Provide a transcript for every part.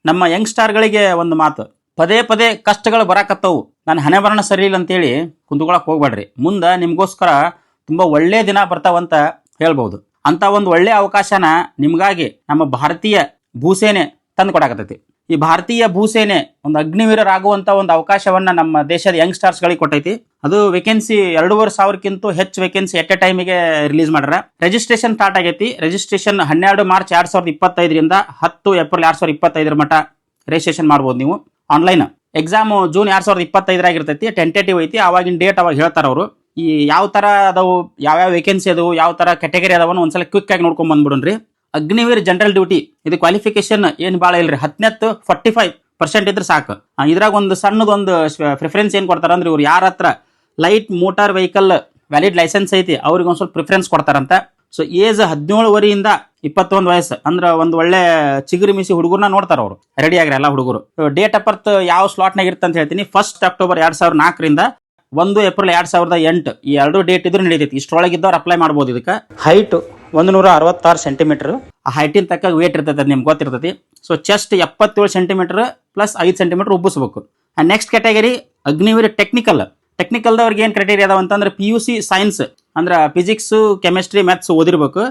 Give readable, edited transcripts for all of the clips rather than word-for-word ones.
ನಮ್ಮ ಯಂಗ್ಸ್ಟಾರ್ಗಳಿಗೆ ಒಂದು ಮಾತು, ಪದೇ ಪದೇ ಕಷ್ಟಗಳು ಬರಾಕತ್ತವು, ನನ್ನ ಹಣೆ ಬರಣ ಸರಿ ಇಲ್ಲ ಅಂತೇಳಿ ಕುಂತ್ಕೊಳಕ್ ಹೋಗ್ಬೇಡ್ರಿ. ಮುಂದೆ ನಿಮಗೋಸ್ಕರ ತುಂಬ ಒಳ್ಳೆ ದಿನ ಬರ್ತಾವಂತ ಹೇಳ್ಬೋದು. ಅಂತ ಒಂದು ಒಳ್ಳೆ ಅವಕಾಶನ ನಿಮಗಾಗಿ ನಮ್ಮ ಭಾರತೀಯ ಭೂಸೇನೆ ತಂದು ಕೊಡಾಕತ್ತೈತಿ. ಈ ಭಾರತೀಯ ಭೂಸೇನೆ ಒಂದು ಅಗ್ನಿವೀರರಾಗುವಂಥ ಒಂದು ಅವಕಾಶವನ್ನ ನಮ್ಮ ದೇಶದ ಯಂಗ್ಸ್ಟಾರ್ಸ್ಗಳಿಗೆ ಕೊಟ್ಟೈತಿ. ಅದು ವೇಕೆನ್ಸಿ 2,500ಕ್ಕಿಂತ ಹೆಚ್ಚು ವೇಕೆನ್ಸಿ ಎಟ್ ಎ ಟೈಮಿಗೆ ರಿಲೀಸ್ ಮಾಡ್ಯಾರ. ರಿಜಿಸ್ಟ್ರೇಷನ್ ಸ್ಟಾರ್ಟ್ ಆಗೈತಿ. ರಿಜಿಸ್ಟ್ರೇಷನ್ 12 ಮಾರ್ಚ್ 2025ರಿಂದ 10 ಏಪ್ರಿಲ್ 2025 ಮಟ್ಟ ರಿಜಿಸ್ಟ್ರೇಷನ್ ಮಾಡ್ಬೋದು ನೀವು ಆನ್ಲೈನ್. ಎಕ್ಸಾಮ್ ಜೂನ್ 2025 ಇರ್ತೈತಿ. ಟೆಂಟೇಟಿವ್ ಐತಿ. ಅವಾಗಿನ ಡೇಟ್ ಅವಾಗ ಹೇಳ್ತಾರ ಅವರು. ಈ ಯಾವ ತರ ಅದಾವು, ಯಾವ್ಯಾವ ವೇಕೆನ್ಸಿ ಅದಾವು, ಯಾವ ತರ ಕ್ಯಾಟಗರಿ ಅದಾವನ್ನ ಒಂದ್ಸಲ ಕ್ವಿಕ್ ಆಗಿ ನೋಡ್ಕೊಂಡ್ ಬಂದ್ಬಿಡ್ರಿ. ಅಗ್ನಿವೀರ್ ಜನರಲ್ ಡ್ಯೂಟಿ ಇದು ಕ್ವಾಲಿಫಿಕೇಶನ್ ಏನು ಭಾಳ ಇಲ್ರಿ. 45% ಇದ್ರೆ ಸಾಕು. ಇದ್ರಾಗ ಒಂದು ಸಣ್ಣದೊಂದು ಪ್ರಿಫರೆನ್ಸ್ ಏನು ಕೊಡ್ತಾರ ಅಂದ್ರೆ, ಇವ್ರು ಯಾರ ಹತ್ರ light motor vehicle valid license ಐತಿ ಅವ್ರಿಗೆ ಒಂದು ಸ್ವಲ್ಪ ಪ್ರಿಫರೆನ್ಸ್ ಕೊಡ್ತಾರಂತ. ಸೊ ಏಜ್ 17 ವರೆಯಿಂದ 21 ವಯಸ್ಸು ಅಂದ್ರೆ ಒಂದು ಒಳ್ಳೆ ಚಿಗುರಿ ಮಿಸಿ ಹುಡುಗರನ್ನ ನೋಡ್ತಾರ ಅವರು. ರೆಡಿ ಆಗ್ರಿ ಎಲ್ಲ ಹುಡುಗರು. ಡೇಟ್ ಆಫ್ ಬರ್ತ್ ಯಾವ ಸ್ಲಾಟ್ನಾಗ ಇರುತ್ತೆ ಅಂತ ಹೇಳ್ತೀನಿ. 1 ಅಕ್ಟೋಬರ್ 2004ರಿಂದ 1 ಏಪ್ರಿಲ್ 2008 ಈ 2 ಡೇಟ್ ಇದ್ರು ನಡೀತೈತಿ. ಇಷ್ಟರೊಳಗಿದ್ದವ್ರು ಅಪ್ಲೈ ಮಾಡ್ಬೋದು. ಇದಕ್ಕೆ ಹೈಟ್ 166 ಸೆಂಟಿಮೀಟರ್. ಆ ಹೈಟಿನ ತಕ್ಕ ವೇಟ್ ಇರ್ತೈತೆ, ಅದು ನಿಮ್ಗೆ ಗೊತ್ತಿರ್ತೈತಿ. So chest 77 centimetre plus 5 centimetre ಉಬ್ಬಿಸ್ಬೇಕು. Next category Agniveer technical. ಟೆಕ್ನಿಕಲ್ದವ್ರಿಗೆ ಏನು ಕ್ರೈಟೇರಿಯಾ ಅದಾವ ಅಂತಂದ್ರೆ, PUC ಸೈನ್ಸ್ ಅಂದ್ರೆ ಫಿಸಿಕ್ಸ್, ಕೆಮಿಸ್ಟ್ರಿ, ಮ್ಯಾಥ್ಸ್ ಓದಿರ್ಬೇಕು.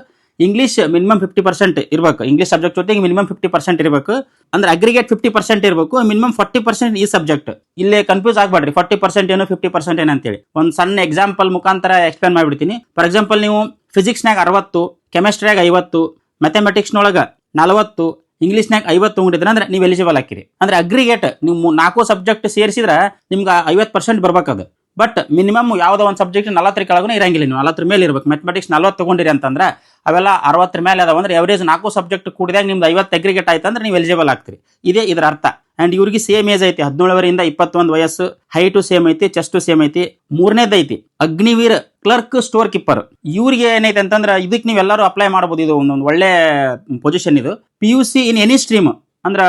ಇಂಗ್ಲೀಷ್ ಮಿನಿಮಮ್ 50% ಇರಬೇಕು. ಇಂಗ್ಲೀಷ್ ಸಬ್ಜೆಕ್ಟ್ ಜೊತೆಗೆ ಮಿನಿಮಮ್ 50% ಇರಬೇಕು. ಅಂದ್ರೆ ಅಗ್ರಿಗೇಟ್ 50% ಇರಬೇಕು. ಮಿನಿಮಮ್ 40% ಈ ಸಬ್ಜೆಕ್ಟ್. ಇಲ್ಲೇ ಕನ್ಫ್ಯೂಸ್ ಆಗಬೇಡ್ರಿ, 40% ಏನು 50% ಏನು ಅಂತೇಳಿ. ಒಂದು ಸಣ್ಣ ಎಕ್ಸಾಂಪಲ್ ಮುಖಾಂತರ ಎಕ್ಸ್ಪ್ಲೇನ್ ಮಾಡಿಬಿಡ್ತೀನಿ. ಫಾರ್ ಎಕ್ಸಾಂಪಲ್, ನೀವು ಫಿಸಿಕ್ಸ್ನಾಗ 60, ಕೆಮಿಸ್ಟ್ರಿಯಾಗ 50, ಮ್ಯಾಥಮೆಟಿಕ್ಸ್ನೊಳಗೆ 40, ಇಂಗ್ಲೀಷ್ನಾಗ 50 ತಗೊಂಡಿದ್ರೆ ಅಂದ್ರೆ ನೀವು ಎಲಿಜಿಬಲ್ ಹಾಕಿರಿ. ಅಂದ್ರೆ ಅಗ್ರಿಗೇಟ್ ನೀವು 4 ಸಬ್ಜೆಕ್ಟ್ ಸೇರಿಸಿದ್ರೆ ನಿಮ್ಗೆ 50% ಬರ್ಬೇಕದು. ಬಟ್ ಮಿನಿಮಮ್ ಯಾವುದೋ ಒಂದು ಸಬ್ಜೆಕ್ಟ್ 40 ಕೆಳಗೂ ಇರಂಗಿಲ್ಲ. ನೀವು 40 ಮೇಲೆ ಇರ್ಬೇಕು. ಮ್ಯಾಥಮೆಟಿಕ್ಸ್ 40 ತಗೊಂಡಿರಿ ಅಂತಂದ್ರೆ ಅವೆಲ್ಲ 60 ಮೇಲೆ ಅದಾವ ಅಂದ್ರೆ ಎವರೇಜ್ 4 ಸಬ್ಜೆಕ್ಟ್ ಕೂಡಿದಾಗ ನಿಮ್ದು 50 ಅಗ್ರಿಗೇಟ್ ಆಯ್ತು ಅಂದ್ರೆ ನೀವು ಎಲಿಜಿಬಲ್ ಆಗ್ತೀರಿ. ಇದೇ ಇದರ ಅರ್ಥ. ಅಂಡ್ ಇವ್ರಿಗೆ ಸೇಮ್ ಏಜ್ ಐತಿ, 17 ವರೆಯಿಂದ 21 ವಯಸ್ಸು. ಹೈಟು ಸೇಮ್ ಐತಿ, ಚೆಸ್ಟ್ ಸೇಮ್ ಐತಿ. 3ನೇದು ಐತಿ ಅಗ್ನಿವೀರ್ ಕ್ಲರ್ಕ್ ಸ್ಟೋರ್ ಕೀಪರ್. ಇವ್ರಿಗೆ ಏನೈತೆ ಅಂತಂದ್ರೆ ಇದಕ್ಕೆ ನೀವೆಲ್ಲರೂ ಅಪ್ಲೈ ಮಾಡ್ಬೋದು. ಇದು ಒಂದೊಂದು ಒಳ್ಳೆ ಪೊಸಿಷನ್. ಇದು PUC ಇನ್ ಎನಿ ಸ್ಟ್ರೀಮ್ ಅಂದ್ರೆ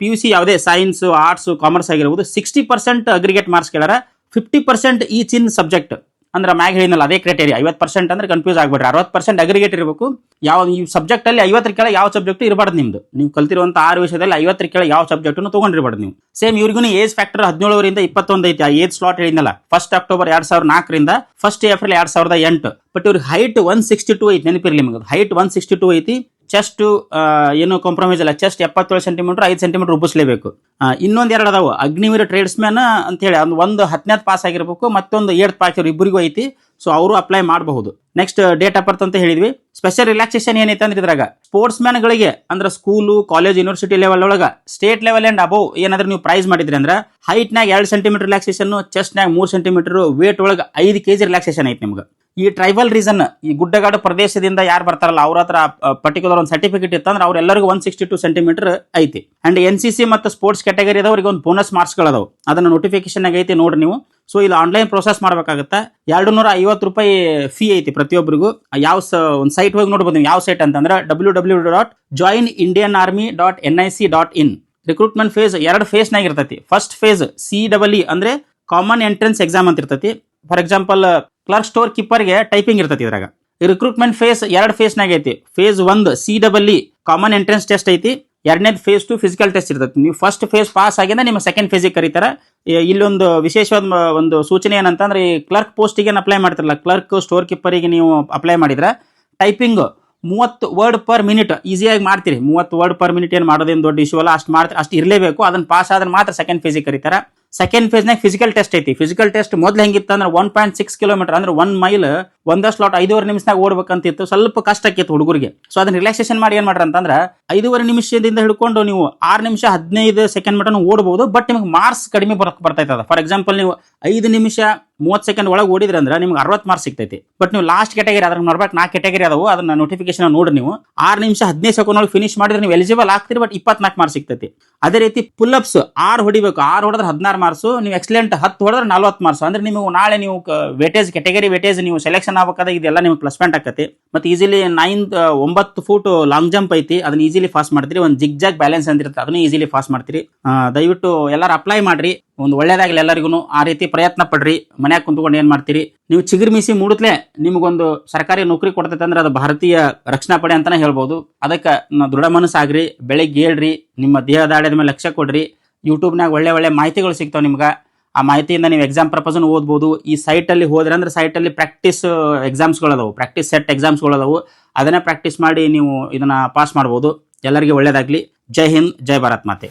PUC ಯಾವುದೇ ಸೈನ್ಸ್, ಆರ್ಟ್ಸ್, ಕಾಮರ್ಸ್ ಆಗಿರ್ಬೋದು. 60% ಅಗ್ರಿಗೇಟ್ ಮಾರ್ಕ್ಸ್ ಕೇಳಾರ. 50% ಈಚ್ ಇನ್ ಸಬ್ಜೆಕ್ಟ್ ಅಂದ್ರೆ ಮ್ಯಾಗ ಹೇಳಿನಲ್ಲ ಅದೇ ಕ್ರೈಟೇರಿಯಾ. 50% ಅಂದ್ರೆ ಕನ್ಫ್ಯೂಸ್ ಆಗ್ಬೇಡ್ರಿ. 60% ಅಗ್ರಿಗೇಟ್ ಇರಬೇಕು. ಯಾವ ಈ ಸಬ್ಜೆಕ್ಟ್ ಅಲ್ಲಿ 50 ಕೆಳಗೆ ಯಾವ ಸಬ್ಜೆಕ್ಟ್ ಇರಬಾರ್ದು. ನಿಮ್ದು ನೀವು ಕಲ್ತಿರುವಂತ 6 ವಿಷಯದಲ್ಲಿ 50 ಕೆಳಗೆ ಯಾವ ಸಬ್ಜೆಕ್ಟ್ ತಗೊಂಡಿರಬಾರ್ದು ನೀವು. ಸೇಮ್ ಇವ್ರಿಗೂ ಏಜ್ ಫ್ಯಾಕ್ಟರ್ 17 ವರೆಯಿಂದ 21 ಐತಿ. ಆ ಏಜ್ ಸ್ಲಾಟ್ ಹೇಳಿದ್ನಲ್ಲ 1 ಅಕ್ಟೋಬರ್ 2004ರಿಂದ 1 ಏಪ್ರಿಲ್ 2008. ಬಟ್ ಇವ್ರಿಗೆ ಹೈಟ್ 162 ಐತಿ. ನೆನಪಿರ್ಲಿ ನಿಮಗೆ, ಹೈಟ್ 162 ಐತಿ. ಚೆಸ್ಟ್ ಏನು ಕಾಂಪ್ರಮೈಸ್ ಇಲ್ಲ. ಚೆಸ್ಟ್ 77 ಸೆಂಟಿಮೀಟರ್, 5 ಸೆಂಟಿಮೀಟರ್ ಉಬ್ಬಿಸ್ಲೇಬೇಕು. ಇನ್ನೊಂದು 2 ಅದಾವು ಅಗ್ನಿವೀರ್ ಟ್ರೇಡ್ಸ್ಮ್ಯಾನ್ ಅಂತ ಹೇಳಿ. ಒಂದು 10ನೇದು ಪಾಸ್ ಆಗಿರ್ಬೇಕು, ಮತ್ತೊಂದು 8th ಪಾಸ್ ಇಬ್ಬರಿಗೂ ಐತಿ. ಸೊ ಅವರು ಅಪ್ಲೈ ಮಾಡಬಹುದು. ನೆಕ್ಸ್ಟ್ ಡೇಟ್ ಆಫ್ ಬರ್ತ್ ಅಂತ ಹೇಳಿದ್ವಿ. ಸ್ಪೆಷಲ್ ರಿಲ್ಯಾಕ್ಸೇಷನ್ ಏನೈತೆ ಅಂದ್ರೆ ಇದ್ರಾಗ ಸ್ಪೋರ್ಟ್ಸ್ ಮ್ಯಾನ್ ಗಳಿಗೆ ಅಂದ್ರೆ ಸ್ಕೂಲು, ಕಾಲೇಜ್, ಯೂನಿವರ್ಸಿಟಿ ಲೆವೆಲ್ ಒಳಗ ಸ್ಟೇಟ್ ಲೆವೆಲ್ ಅಂಡ್ ಅಬೌವ್ ಏನಾದ್ರೆ ನೀವು ಪ್ರೈಸ್ ಮಾಡಿದ್ರಿ ಅಂದ್ರೆ ಹೈಟ್ನಾಗ 2 ಸೆಂಟಿಮೀಟರ್ ರಿಲ್ಯಾಕ್ಸೇಷನ್, ಚೆಸ್ಟ್ನಾಗ 3 ಸೆಂಟಿಮೀಟರ್, ವೇಟ್ ಒಳಗೆ 5 kg ರಿಲ್ಯಾಕ್ಸೇಷನ್ ಐತಿ ನಿಮ್ಗೆ. ಈ ಟ್ರೈಬಲ್ ರೀಸನ್, ಈ ಗುಡ್ಡಗಾಡು ಪ್ರದೇಶದಿಂದ ಯಾರು ಬರ್ತಾರಲ್ಲ ಅವ್ರ ಹತ್ರ ಪರ್ಟಿಕ್ಯುಲರ್ ಒಂದು ಸರ್ಟಿಫಿಕೇಟ್ ಇತ್ತಂದ್ರೆ ಅವ್ರೆಲ್ಲರಿಗೂ 162 ಸೆಂಟಿಮೀಟರ್ ಐತಿ. ಅಂಡ್ NCC ಮತ್ತು ಸ್ಪೋರ್ಟ್ಸ್ ಕ್ಯಾಟಗರಿ ಅದವ್ರಿಗೆ ಒಂದು ಬೋನಸ್ ಮಾರ್ಕ್ಸ್ಗಳು ಅದಾವೆ. ಅದನ್ನು ನೋಟಿಫಿಕೇಶನ್ ಐತಿ ನೋಡ್ರಿ ನೀವು. ಸೊ ಇಲ್ಲಿ ಆನ್ಲೈನ್ ಪ್ರೊಸೆಸ್ ಮಾಡ್ಬೇಕಾಗತ್ತೆ. 250 ರೂಪಾಯಿ ಫೀ ಐತಿ ಪ್ರತಿಯೊಬ್ಬರಿಗೂ. ಯಾವ ಒಂದು ಸೈಟ್ ಹೋಗಿ ನೋಡ್ಬೋದು ನೀವು. ಯಾವ ಸೈಟ್ ಅಂತಂದ್ರೆ www.joinindianarmy.nic.in. ರಿಕ್ರೂಟ್ಮೆಂಟ್ ಫೇಸ್ 2 ಫೇಸ್ನಾಗ ಇರ್ತೈತಿ. ಫಸ್ಟ್ ಫೇಸ್ CEE ಅಂದ್ರೆ ಕಾಮನ್ ಎಂಟ್ರೆನ್ಸ್ ಎಕ್ಸಾಮ್ ಅಂತ ಇರ್ತೈತಿ. ಫಾರ್ ಎಕ್ಸಾಂಪಲ್ ಕ್ಲರ್ಕ್ ಸ್ಟೋರ್ ಕೀಪರ್ಗೆ ಟೈಪಿಂಗ್ ಇರ್ತೈತಿ ಇದ್ರಾಗ. ರಿಕ್ರೂಟ್ಮೆಂಟ್ ಫೇಸ್ 2 ಫೇಸ್ನಾಗ ಐತಿ. Phase 1 CEE common entrance test ಐತಿ. 2ನೇದು ಫೇಸ್ 2 ಫಿಸಿಕಲ್ ಟೆಸ್ಟ್ ಇರ್ತೈತಿ. ನೀವು ಫಸ್ಟ್ ಫೇಸ್ ಪಾಸ್ ಆಗಿಂದ ನಿಮ್ಮ ಸೆಕೆಂಡ್ ಫೇಸಿಗೆ ಕರೀತಾರೆ. ಇಲ್ಲೊಂದು ವಿಶೇಷವಾದ ಒಂದು ಸೂಚನೆ ಏನಂತಂದ್ರೆ, ಈ ಕ್ಲರ್ಕ್ ಪೋಸ್ಟಿಗೆ ಅಪ್ಲೈ ಮಾಡ್ತಿರಲ್ಲ, ಕ್ಲರ್ಕ್ ಸ್ಟೋರ್ ಕೀಪರಿಗೆ ನೀವು ಅಪ್ಲೈ ಮಾಡಿದ್ರೆ ಟೈಪಿಂಗ್ 30 ವರ್ಡ್ ಪರ್ ಮಿನಿಟ್ ಈಸಿಯಾಗಿ ಮಾಡ್ತೀರಿ. 30 ವರ್ಡ್ ಪರ್ ಮಿನಿಟ್ ಏನು ಮಾಡೋದೇನು ದೊಡ್ಡ ಇಶ್ಯೂ ಅಲ್ಲ. ಅಷ್ಟು ಮಾಡ್ತೀರಿ, ಅಷ್ಟು ಇರಲೇಬೇಕು. ಅದನ್ನ ಪಾಸ್ ಆದ್ರೆ ಮಾತ್ರ ಸೆಕೆಂಡ್ ಫೇಸಿಗೆ ಕರೀತಾರೆ. ಸೆಕೆಂಡ್ ಫೇಸ್ನಾಗ ಫಿಸಿಕಲ್ ಟೆಸ್ಟ್ ಐತಿ. ಫಿಸಿಕಲ್ ಟೆಸ್ಟ್ ಮೊದಲು ಹೆಂಗಿತ್ತು ಅಂದ್ರೆ 1.6 ಕಿಲೋಮೀಟರ್ ಅಂದ್ರೆ 1 ಮೈಲ್ ಒಂದೇ ಸ್ಲಾಟ್ 5.5 ನಿಮಿಷನಾಗ ಓಡ್ಬೇಕಂತಿತ್ತು. ಸ್ವಲ್ಪ ಕಷ್ಟ ಆಕಿತ್ತು ಹುಡುಗರಿಗೆ. ಸೊ ಅದನ್ನ ರಿಲ್ಯಾಕ್ಸೇಷನ್ ಮಾಡಿ ಏನ್ ಮಾಡ್ರ ಅಂತಂದ್ರೆ 5.5 ನಿಮಿಷದಿಂದ ಹಿಡ್ಕೊಂಡು ನೀವು 6 ನಿಮಿಷ 15 ಸೆಕೆಂಡ್ ಮಟನ್ ಓಡಬಹುದು. ಬಟ್ ನಿಮ್ಗೆ ಮಾರ್ಕ್ಸ್ ಕಡಿಮೆ ಬರ್ತೈತದ. ಫಾರ್ ಎಕ್ಸಾಂಪಲ್, ನೀವು 5 ನಿಮಿಷ 30 ಸೆಕೆಂಡ್ ಒಳಗೆ ಓಡಿದ್ರೆ ಅಂದ್ರೆ ನಿಮ್ಗೆ 60 ಮಾರ್ಕ್ಸ್ ಸಿಗ್ತೈತಿ. ಬಟ್ ನೀವು ಲಾಸ್ಟ್ ಕ್ಯಾಟಗರಿ ಅದ್ರ ನೋಡ್ಬೇಕು, 4 ಕ್ಯಾಟಗರಿ ಅದಾವು. ಅದನ್ನ ನೋಟಿಫಿಕೇಶನ್ ನೋಡ್ರಿ ನೀವು. 6 ನಿಮಿಷ 15 ಸೆಕೆಂಡ್ ಒಳಗೆ ಫಿನಿಶ್ ಮಾಡಿದ್ರೆ ನೀವು ಎಲಿಜಿಬಲ್ ಆಗ್ತೀರಿ. ಬಟ್ 24 ಮಾರ್ಕ್ಸ್ ಸಿಗ್ತೈತಿ. ಅದೇ ರೀತಿ ಪುಲ್ ಅಪ್ಸ್ 6 ಹೊಡಿಬೇಕು. 6 ಹೊಡೆದ್ರೆ 16 ಮಾರ್ಕ್ಸ್. ನೀವು ಎಕ್ಸಲೆಂಟ್ 10 ಹೊಡೆದ್ರೆ 40 ಮಾರ್ಕ್ಸ್. ಅಂದ್ರೆ ನೀವು ನಾಳೆ ನೀವು ವೇಟೇಜ್ ಕ್ಯಾಟಗರಿ ವೇಟೇಜ್ ನೀವು ಸೆಲೆಕ್ಷನ್ ಆಗಬೇಕಾದ ಇದೆಲ್ಲ ನಿಮ್ಗೆ ಪ್ಲಸ್ ಪಾಯಿಂಟ್ ಆಕತಿ. ಮತ್ತೆ ಈಸಿಲಿ 9 ಫೂಟ್ ಲಾಂಗ್ ಜಂಪ್ ಐತಿ. ಅದನ್ನ ಈಸಿಲಿ ಪಾಸ್ ಮಾಡ್ತೀರಿ. ಒಂದು ಜಿಗ್ ಜಾಗ್ ಬ್ಯಾಲೆನ್ಸ್ ಅಂತ ಇರುತ್ತೆ, ಅದನ್ನ ಈಸಿಲಿ ಪಾಸ್ ಮಾಡ್ತೀರಿ. ದಯವಿಟ್ಟು ಎಲ್ಲರೂ ಅಪ್ಲೈ ಮಾಡ್ರಿ. ಒಂದು ಒಳ್ಳೇದಾಗಲಿ ಎಲ್ಲರಿಗೂ. ಆ ರೀತಿ ಪ್ರಯತ್ನ ಪಡ್ರಿ. ಮನ್ಯಾಗ ಕುಂತ್ಕೊಂಡು ಏನು ಮಾಡ್ತೀರಿ, ನೀವು ಚಿಗುರು ಮೀಸಿ ಮೂಡುತ್ತಲೇ ನಿಮಗೊಂದು ಸರ್ಕಾರಿ ನೌಕರಿ ಕೊಡ್ತೈತೆ ಅಂದ್ರೆ ಅದು ಭಾರತೀಯ ರಕ್ಷಣಾ ಪಡೆ ಅಂತಾನೆ ಹೇಳ್ಬೋದು. ಅದಕ್ಕೆ ದೃಢ ಮನಸ್ಸಾಗ್ರಿ, ಬೆಳಿಗ್ಗೆ ಹೇಳ್ರಿ, ನಿಮ್ಮ ದೇಹದಾಡ್ಯದ ಮೇಲೆ ಲಕ್ಷ್ಯ ಕೊಡ್ರಿ. ಯೂಟ್ಯೂಬ್ನಾಗ ಒಳ್ಳೆ ಮಾಹಿತಿಗಳು ಸಿಗ್ತಾವೆ ನಿಮ್ಗೆ. ಆ ಮಾಹಿತಿಯಿಂದ ನೀವು ಎಕ್ಸಾಮ್ ಪರ್ಪಸ್ನು ಓದ್ಬೋದು. ಈ ಸೈಟಲ್ಲಿ ಹೋದ್ರೆ ಅಂದ್ರೆ ಸೈಟಲ್ಲಿ ಪ್ರಾಕ್ಟೀಸ್ ಎಕ್ಸಾಮ್ಸ್ಗಳದಾವು, ಪ್ರಾಕ್ಟೀಸ್ ಸೆಟ್ ಎಕ್ಸಾಮ್ಸ್ಗಳದಾವು. ಅದನ್ನೇ ಪ್ರಾಕ್ಟೀಸ್ ಮಾಡಿ ನೀವು ಇದನ್ನು ಪಾಸ್ ಮಾಡ್ಬೋದು. ಎಲ್ಲರಿಗೆ ಒಳ್ಳೇದಾಗಲಿ. ಜೈ ಹಿಂದ್, ಜೈ ಭಾರತ್ ಮಾತೆ.